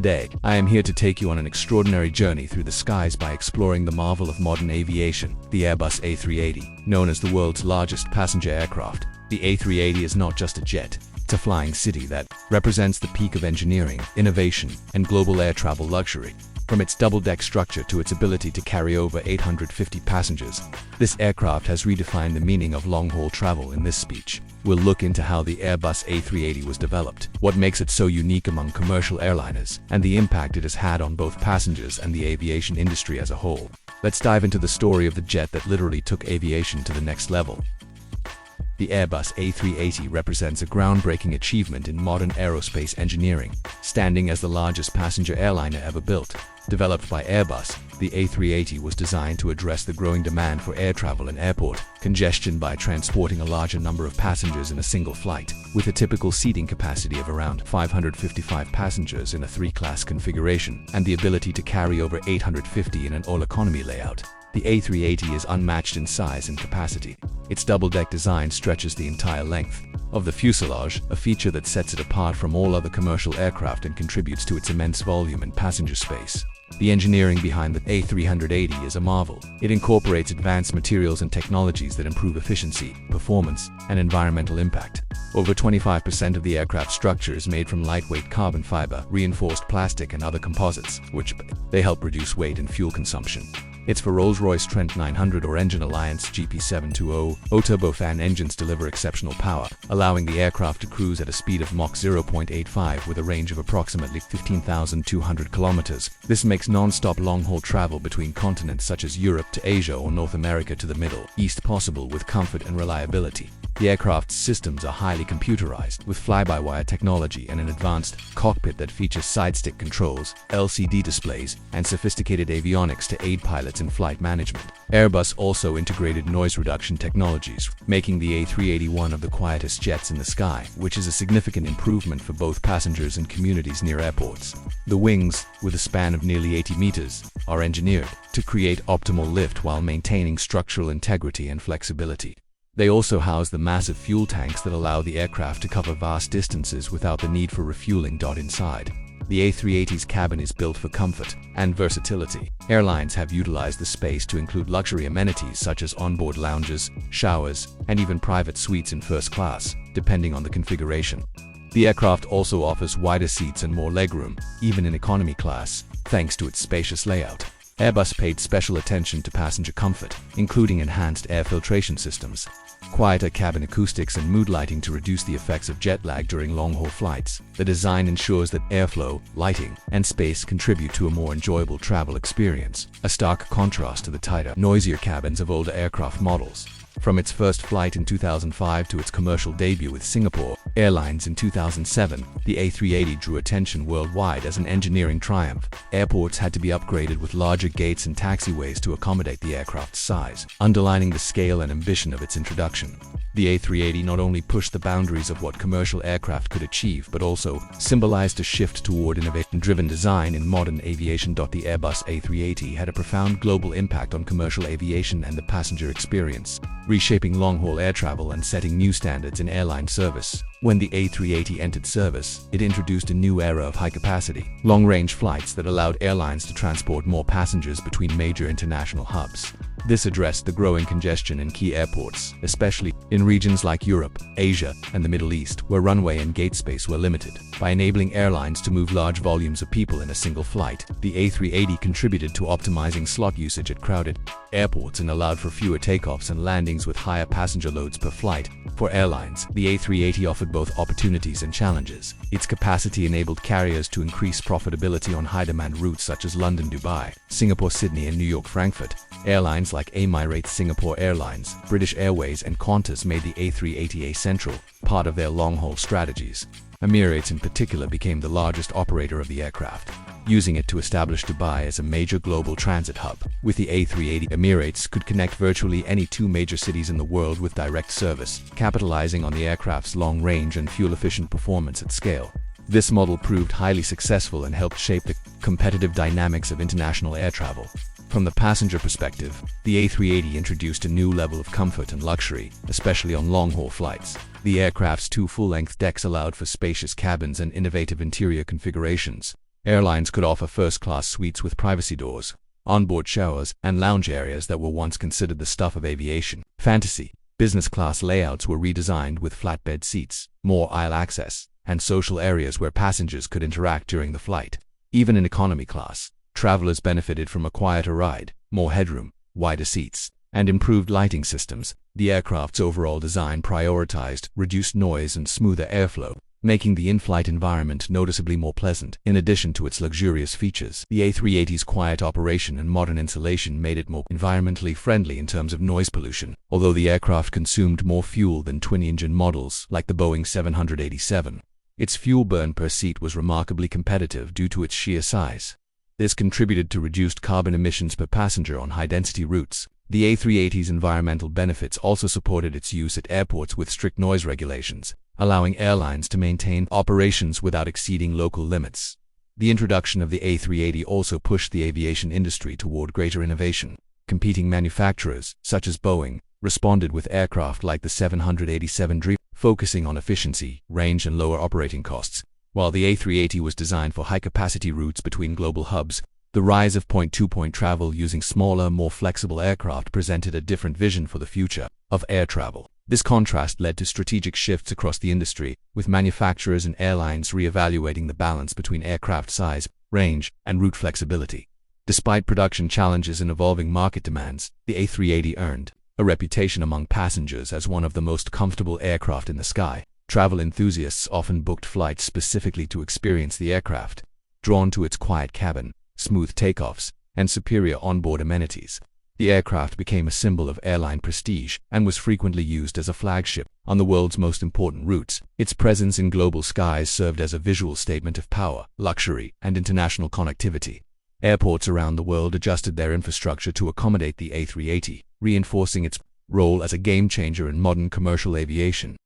Today, I am here to take you on an extraordinary journey through the skies by exploring the marvel of modern aviation, the Airbus A380. Known as the world's largest passenger aircraft, the A380 is not just a jet. It's a flying city that represents the peak of engineering, innovation, and global air travel luxury. From its double-deck structure to its ability to carry over 850 passengers, this aircraft has redefined the meaning of long-haul travel. In this speech, we'll look into how the Airbus A380 was developed, what makes it so unique among commercial airliners, and the impact it has had on both passengers and the aviation industry as a whole. Let's dive into the story of the jet that literally took aviation to the next level. The Airbus A380 represents a groundbreaking achievement in modern aerospace engineering, standing as the largest passenger airliner ever built. Developed by Airbus, the A380 was designed to address the growing demand for air travel and airport congestion by transporting a larger number of passengers in a single flight. With a typical seating capacity of around 555 passengers in a three-class configuration and the ability to carry over 850 in an all-economy layout, the A380 is unmatched in size and capacity. Its double-deck design stretches the entire length of the fuselage, a feature that sets it apart from all other commercial aircraft and contributes to its immense volume and passenger space. The engineering behind the A380 is a marvel. It incorporates advanced materials and technologies that improve efficiency, performance, and environmental impact. Over 25% of the aircraft structure is made from lightweight carbon fiber, reinforced plastic, and other composites, which they help reduce weight and fuel consumption. It's for Rolls-Royce Trent 900 or Engine Alliance GP720. O-turbofan engines deliver exceptional power, allowing the aircraft to cruise at a speed of Mach 0.85 with a range of approximately 15,200 kilometers. This makes non-stop long-haul travel between continents such as Europe to Asia or North America to the Middle East possible with comfort and reliability. The aircraft's systems are highly computerized, with fly-by-wire technology and an advanced cockpit that features side-stick controls, LCD displays, and sophisticated avionics to aid pilots in flight management. Airbus also integrated noise reduction technologies, making the A380 one of the quietest jets in the sky, which is a significant improvement for both passengers and communities near airports. The wings, with a span of nearly 80 meters, are engineered to create optimal lift while maintaining structural integrity and flexibility. They also house the massive fuel tanks that allow the aircraft to cover vast distances without the need for refueling. Inside, the A380's cabin is built for comfort and versatility. Airlines have utilized the space to include luxury amenities such as onboard lounges, showers, and even private suites in first class, depending on the configuration. The aircraft also offers wider seats and more legroom, even in economy class, thanks to its spacious layout. Airbus paid special attention to passenger comfort, including enhanced air filtration systems, quieter cabin acoustics, and mood lighting to reduce the effects of jet lag during long-haul flights. The design ensures that airflow, lighting, and space contribute to a more enjoyable travel experience, a stark contrast to the tighter, noisier cabins of older aircraft models. From its first flight in 2005 to its commercial debut with Singapore Airlines in 2007, the A380 drew attention worldwide as an engineering triumph. Airports had to be upgraded with larger gates and taxiways to accommodate the aircraft's size, underlining the scale and ambition of its introduction. The A380 not only pushed the boundaries of what commercial aircraft could achieve, but also symbolized a shift toward innovation-driven design in modern aviation. The Airbus A380 had a profound global impact on commercial aviation and the passenger experience, reshaping long-haul air travel and setting new standards in airline service. When the A380 entered service, it introduced a new era of high-capacity, long-range flights that allowed airlines to transport more passengers between major international hubs. This addressed the growing congestion in key airports, especially in regions like Europe, Asia, and the Middle East, where runway and gate space were limited. By enabling airlines to move large volumes of people in a single flight, the A380 contributed to optimizing slot usage at crowded airports and allowed for fewer takeoffs and landings with higher passenger loads per flight. For airlines, the A380 offered both opportunities and challenges. Its capacity enabled carriers to increase profitability on high-demand routes such as London-Dubai, Singapore-Sydney, and New York-Frankfurt. Airlines like Emirates, Singapore Airlines, British Airways, and Qantas made the A380 a central part of their long-haul strategies. Emirates in particular became the largest operator of the aircraft, using it to establish Dubai as a major global transit hub. With the A380, Emirates could connect virtually any two major cities in the world with direct service, capitalizing on the aircraft's long range and fuel-efficient performance at scale. This model proved highly successful and helped shape the competitive dynamics of international air travel. From the passenger perspective, the A380 introduced a new level of comfort and luxury, especially on long-haul flights. The aircraft's two full-length decks allowed for spacious cabins and innovative interior configurations, Airlines could offer first-class suites with privacy doors, onboard showers, and lounge areas that were once considered the stuff of aviation fantasy. Business-class layouts were redesigned with flatbed seats, more aisle access, and social areas where passengers could interact during the flight. Even in economy class, travelers benefited from a quieter ride, more headroom, wider seats, and improved lighting systems. The aircraft's overall design prioritized reduced noise and smoother airflow, making the in-flight environment noticeably more pleasant. In addition to its luxurious features, the A380's quiet operation and modern insulation made it more environmentally friendly in terms of noise pollution. Although the aircraft consumed more fuel than twin-engine models like the Boeing 787, its fuel burn per seat was remarkably competitive due to its sheer size. This contributed to reduced carbon emissions per passenger on high-density routes. The A380's environmental benefits also supported its use at airports with strict noise regulations, allowing airlines to maintain operations without exceeding local limits. The introduction of the A380 also pushed the aviation industry toward greater innovation. Competing manufacturers, such as Boeing, responded with aircraft like the 787 Dream, focusing on efficiency, range, and lower operating costs. While the A380 was designed for high-capacity routes between global hubs, the rise of point-to-point travel using smaller, more flexible aircraft presented a different vision for the future of air travel. This contrast led to strategic shifts across the industry, with manufacturers and airlines re-evaluating the balance between aircraft size, range, and route flexibility. Despite production challenges and evolving market demands, the A380 earned a reputation among passengers as one of the most comfortable aircraft in the sky. Travel enthusiasts often booked flights specifically to experience the aircraft, drawn to its quiet cabin, smooth takeoffs, and superior onboard amenities. The aircraft became a symbol of airline prestige and was frequently used as a flagship on the world's most important routes. Its presence in global skies served as a visual statement of power, luxury, and international connectivity. Airports around the world adjusted their infrastructure to accommodate the A380, reinforcing its role as a game-changer in modern commercial aviation.